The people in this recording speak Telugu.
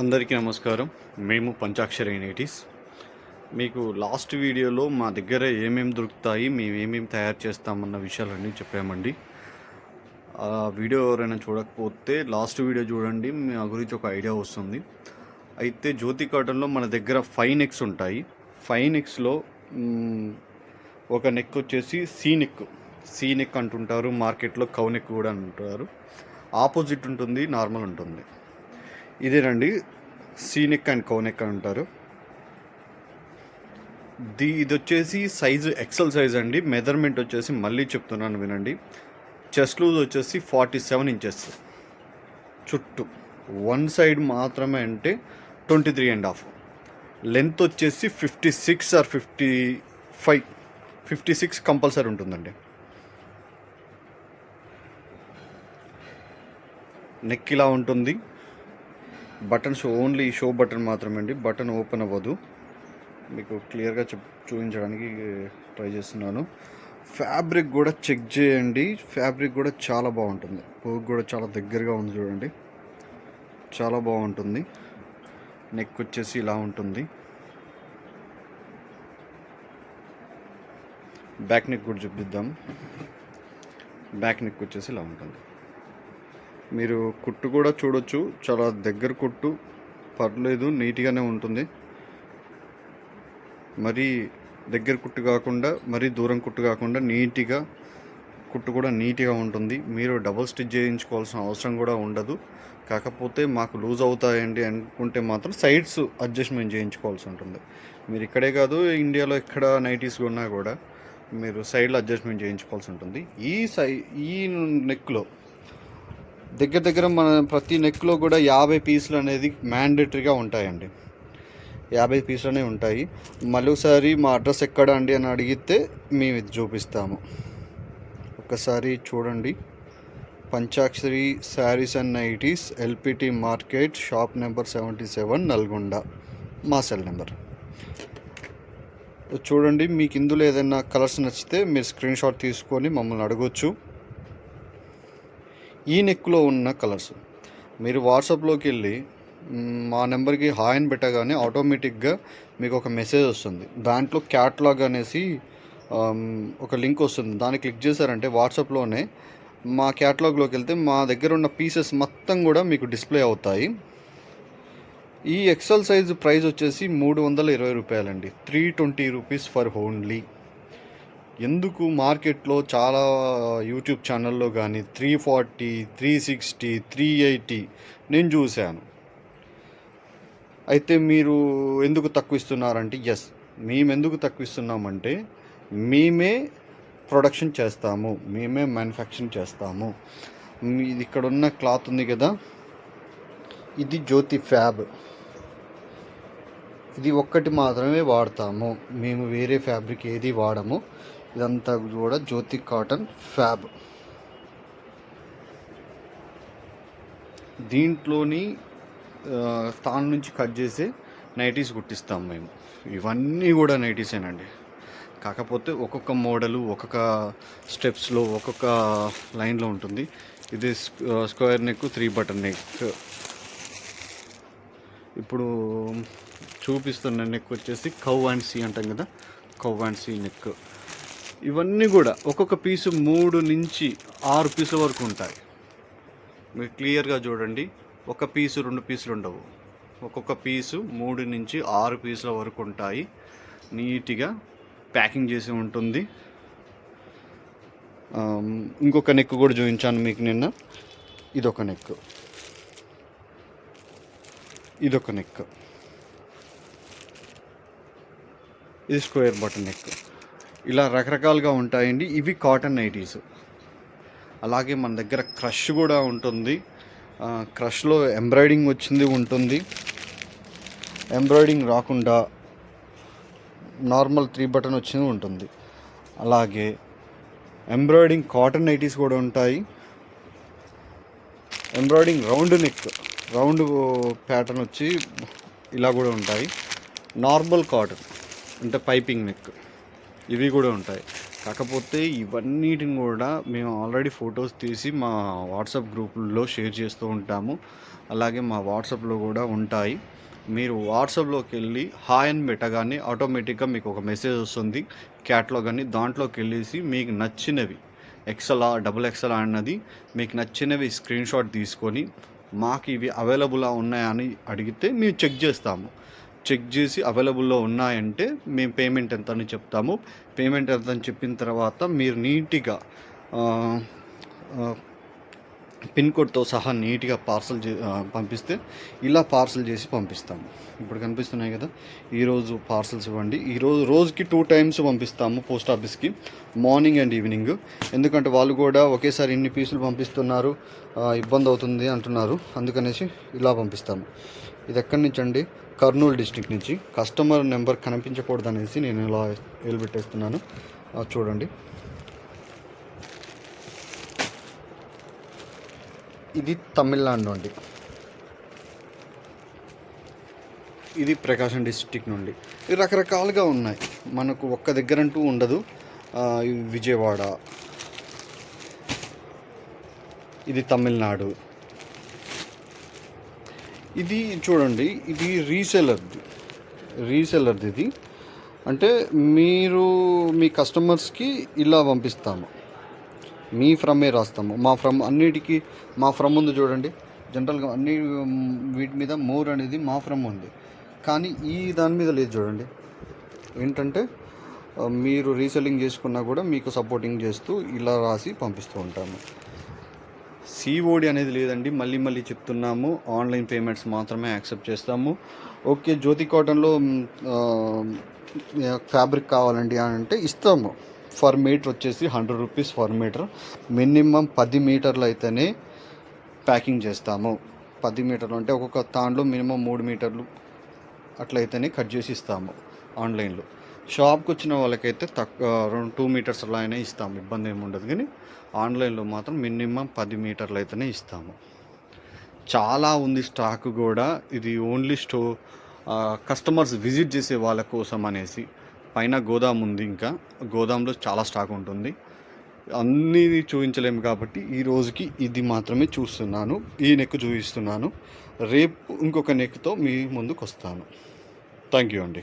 అందరికీ నమస్కారం. మేము పంచాక్షరి నైటీస్. మీకు లాస్ట్ వీడియోలో మా దగ్గర ఏమేమి దొరుకుతాయి, మేము ఏమేమి తయారు చేస్తామన్న విషయాలన్నీ చెప్పామండి. ఆ వీడియో ఎవరైనా చూడకపోతే లాస్ట్ వీడియో చూడండి, మా గురించి ఒక ఐడియా వస్తుంది. అయితే జ్యోతి కాటన్లో మన దగ్గర 5 నెక్స్ ఉంటాయి. 5 నెక్స్లో ఒక నెక్ వచ్చేసి సీ నెక్ అంటుంటారు, మార్కెట్లో కౌ నెక్ కూడా అంటారు. ఆపోజిట్ ఉంటుంది, నార్మల్ ఉంటుంది. ఇదేనండి C neck and cow neck అంటారు. ఇది వచ్చేసి సైజు ఎక్సెల్ సైజ్ అండి. మెజర్మెంట్ వచ్చేసి మళ్ళీ చెప్తున్నాను వినండి. చెస్ట్ లూజ్ వచ్చేసి 47 ఇంచెస్. చుట్టూ వన్ సైడ్ మాత్రమే అంటే 23.5. లెంత్ వచ్చేసి 56 ఆర్ 56 కంపల్సరీ ఉంటుందండి. నెక్ ఇలా ఉంటుంది. బటన్స్ ఓన్లీ షో బటన్ మాత్రమే అండి, బటన్ ఓపెన్ అవ్వదు. మీకు క్లియర్గా చూపించడానికి ట్రై చేస్తున్నాను. ఫ్యాబ్రిక్ కూడా చెక్ చేయండి, ఫ్యాబ్రిక్ కూడా చాలా బాగుంటుంది. పోగు కూడా చాలా దగ్గరగా ఉంది చూడండి, చాలా బాగుంటుంది. నెక్ వచ్చేసి ఇలా ఉంటుంది. బ్యాక్ నెక్ కూడా చూపిద్దాం. బ్యాక్ నెక్ వచ్చేసి ఇలా ఉంటుంది. మీరు కుట్టు కూడా చూడొచ్చు, చాలా దగ్గర కుట్టు, పర్లేదు, నీట్గానే ఉంటుంది. మరీ దగ్గర కుట్టు కాకుండా మరీ దూరం కుట్టు కాకుండా నీట్గా కుట్టు కూడా నీట్గా ఉంటుంది. మీరు డబుల్ స్టిచ్ చేయించుకోవాల్సిన అవసరం కూడా ఉండదు. కాకపోతే మాకు లూజ్ అవుతాయండి అనుకుంటే మాత్రం సైడ్స్ అడ్జస్ట్మెంట్ చేయించుకోవాల్సి ఉంటుంది. మీరు ఇక్కడే కాదు, ఇండియాలో ఎక్కడ నైటీస్ కొన్నా కూడా మీరు సైడ్లో అడ్జస్ట్మెంట్ చేయించుకోవాల్సి ఉంటుంది. ఈ నెక్లో దగ్గర మన ప్రతి నెక్లో కూడా 50 పీసులు అనేది మ్యాండేటరీగా ఉంటాయండి. 50 పీసులనే ఉంటాయి. మరోసారి మా అడ్రస్ ఎక్కడ అండి అని అడిగితే మేము ఇది చూపిస్తాము. ఒక్కసారి చూడండి. పంచాక్షరి saris and nighties, LPT market, shop number 77, Nalgonda. మా సెల్ నెంబర్ చూడండి. మీకు ఇందులో ఏదైనా కలర్స్ నచ్చితే మీరు స్క్రీన్ షాట్ తీసుకొని మమ్మల్ని అడగొచ్చు. ఈ నెక్లో ఉన్న కలర్స్ మీరు వాట్సాప్లోకి వెళ్ళి మా నెంబర్కి హాయ్ అని పెట్టగానే ఆటోమేటిక్గా మీకు ఒక మెసేజ్ వస్తుంది. దాంట్లో క్యాటలాగ్ అనేసి ఒక లింక్ వస్తుంది. దాన్ని క్లిక్ చేశారంటే వాట్సాప్లోనే మా క్యాటలాగ్లోకి వెళ్తే మా దగ్గర ఉన్న పీసెస్ మొత్తం కూడా మీకు డిస్ప్లే అవుతాయి. ఈ ఎక్సెల్ సైజ్ ప్రైస్ వచ్చేసి 320 రూపాయలండి. 320 రూపీస్ ఫర్ ఓన్లీ. ఎందుకు మార్కెట్లో చాలా యూట్యూబ్ ఛానల్లో కానీ 340, 360, 380 నేను చూశాను. అయితే మీరు ఎందుకు తక్కువ ఇస్తున్నారంటే, మేము ఎందుకు తక్కువ ఇస్తున్నామంటే మేమే ప్రొడక్షన్ చేస్తాము, మేమే మ్యానుఫ్యాక్చరింగ్ చేస్తాము. ఇది ఇక్కడ ఉన్న క్లాత్ ఉంది కదా, ఇది జ్యోతి ఫ్యాబ్. ఇది ఒక్కటి మాత్రమే వాడతాము, మేము వేరే ఫ్యాబ్రిక్ ఏది వాడము. ఇదంతా కూడా జ్యోతి కాటన్ ఫ్యాబ్. దీంట్లోని తాను నుంచి కట్ చేసి నైటీస్ కుట్టిస్తాం మేము. ఇవన్నీ కూడా నైటీసేనండి. కాకపోతే ఒక్కొక్క మోడలు ఒక్కొక్క స్టెప్స్లో ఒక్కొక్క లైన్లో ఉంటుంది. ఇది స్క్వేర్ నెక్, 3 బటన్ నెక్. ఇప్పుడు చూపిస్తున్న నెక్ వచ్చేసి కౌ అండ్ సీ అంటాం కదా, కౌ అండ్ సీ నెక్. ఇవన్నీ కూడా ఒక్కొక్క పీసు 3 నుంచి 6 పీసుల వరకు ఉంటాయి. మీరు క్లియర్గా చూడండి. ఒక పీసు 2 పీసులు ఉండవు. ఒక్కొక్క పీసు 3 నుంచి 6 పీసుల వరకు ఉంటాయి. నీట్గా ప్యాకింగ్ చేసి ఉంటుంది. ఇంకొక నెక్ కూడా చూపించాను మీకు నిన్న. ఇదొక నెక్, ఇదొక నెక్, ఇది స్క్వేర్ బటన్ నెక్. ఇలా రకరకాలుగా ఉంటాయండి. ఇవి కాటన్ నైటీస్. అలాగే మన దగ్గర క్రష్ కూడా ఉంటుంది. క్రష్లో ఎంబ్రాయిడింగ్ వచ్చింది ఉంటుంది, ఎంబ్రాయిడింగ్ రాకుండా నార్మల్ 3 బటన్ వచ్చింది ఉంటుంది. అలాగే ఎంబ్రాయిడింగ్ కాటన్ నైటీస్ కూడా ఉంటాయి. Embroidering round neck, round pattern వచ్చి ఇలా కూడా ఉంటాయి. నార్మల్ కాటన్ అంటే పైపింగ్ నెక్, ఇవి కూడా ఉంటాయి. కాకపోతే ఇవన్నిటిని కూడా మేము ఆల్రెడీ ఫొటోస్ తీసి మా వాట్సాప్ గ్రూపుల్లో షేర్ చేస్తూ ఉంటాము. అలాగే మా వాట్సాప్లో కూడా ఉంటాయి. మీరు వాట్సాప్లోకి వెళ్ళి హాయ్ అని పెట్టగానే ఆటోమేటిక్గా మీకు ఒక మెసేజ్ వస్తుంది క్యాట్లాగ్ అని. దాంట్లోకి వెళ్ళేసి మీకు నచ్చినవి ఎక్సెలా డబుల్ ఎక్సెలా అన్నది మీకు నచ్చినవి స్క్రీన్ షాట్ తీసుకొని మాకు ఇవి అవైలబుల్గా ఉన్నాయని అడిగితే మేము చెక్ చేస్తాము. చెక్ చేసి అవైలబుల్లో ఉన్నాయంటే మేము పేమెంట్ ఎంత అని చెప్తాము. పేమెంట్ ఎంత అని చెప్పిన తర్వాత మీరు నీట్గా పిన్ కోడ్తో సహా నీట్గా పార్సల్ పంపిస్తే ఇలా పార్సల్ చేసి పంపిస్తాము. ఇప్పుడు కనిపిస్తున్నాయి కదా, ఈరోజు పార్సల్స్ ఇవ్వండి. రోజుకి 2 times పంపిస్తాము పోస్ట్ ఆఫీస్కి, మార్నింగ్ అండ్ ఈవినింగ్. ఎందుకంటే వాళ్ళు కూడా ఒకేసారి ఇన్ని పీసులు పంపిస్తున్నారు, ఇబ్బంది అవుతుంది అంటున్నారు. అందుకనేసి ఇలా పంపిస్తాము. ఇది ఎక్కడి నుంచి అండి? కర్నూలు డిస్ట్రిక్ట్ నుంచి. కస్టమర్ నెంబర్ కనిపించకూడదు అనేసి నేను ఇలా పెట్టేస్తున్నాను. చూడండి, ఇది తమిళనాడు నుండి, ఇది ప్రకాశం డిస్ట్రిక్ట్ నుండి. ఇది రకరకాలుగా ఉన్నాయి, మనకు ఒక్క దగ్గరంటూ ఉండదు. విజయవాడ, ఇది తమిళనాడు. ఇది చూడండి, ఇది రీసెలర్ది. ఇది అంటే మీరు మీ కస్టమర్స్కి ఇలా పంపిస్తాము. మీ ఫ్రమే రాస్తాము. మా ఫ్రమ్ అన్నిటికీ మా ఫ్రమ్ ఉంది చూడండి. జనరల్గా అన్ని వీటి మీద మోర్ అనేది మా ఫ్రమ్ ఉంది, కానీ ఈ దాని మీద లేదు చూడండి. ఏంటంటే మీరు రీసెల్లింగ్ చేసుకున్నా కూడా మీకు సపోర్టింగ్ చేస్తూ ఇలా రాసి పంపిస్తూ ఉంటాము. సిఓడి అనేది లేదండి, మళ్ళీ చెప్తున్నాము. ఆన్లైన్ పేమెంట్స్ మాత్రమే యాక్సెప్ట్ చేస్తాము. ఓకే, జ్యోతి కాటన్లో ఫ్యాబ్రిక్ కావాలండి అని అంటే ఇస్తాము. ఫర్ మీటర్ వచ్చేసి 100 రూపీస్ ఫర్ మీటర్. మినిమం 10 మీటర్లు అయితేనే ప్యాకింగ్ చేస్తాము. 10 మీటర్లు అంటే ఒక్కొక్క తాండ్లో మినిమం 3 మీటర్లు అట్లయితేనే కట్ చేసి ఇస్తాము ఆన్లైన్లో. షాప్కి వచ్చిన వాళ్ళకైతే 2 మీటర్స్ అలా అయినా ఇస్తాము, ఇబ్బంది ఏమి ఉండదు. కానీ ఆన్లైన్లో మాత్రం మినిమం 10 మీటర్లు అయితేనే ఇస్తాము. చాలా ఉంది స్టాక్ కూడా. ఇది ఓన్లీ కస్టమర్స్ విజిట్ చేసే వాళ్ళ కోసం అనేసి. పైన గోదాం ఉంది, ఇంకా గోదాంలో చాలా స్టాక్ ఉంటుంది. అన్నీ చూపించలేము కాబట్టి ఈ రోజుకి ఇది మాత్రమే చూస్తున్నాను. ఈ నెక్ చూపిస్తున్నాను. రేపు ఇంకొక నెక్తో మీ ముందుకు వస్తాను. థ్యాంక్ యూ అండి.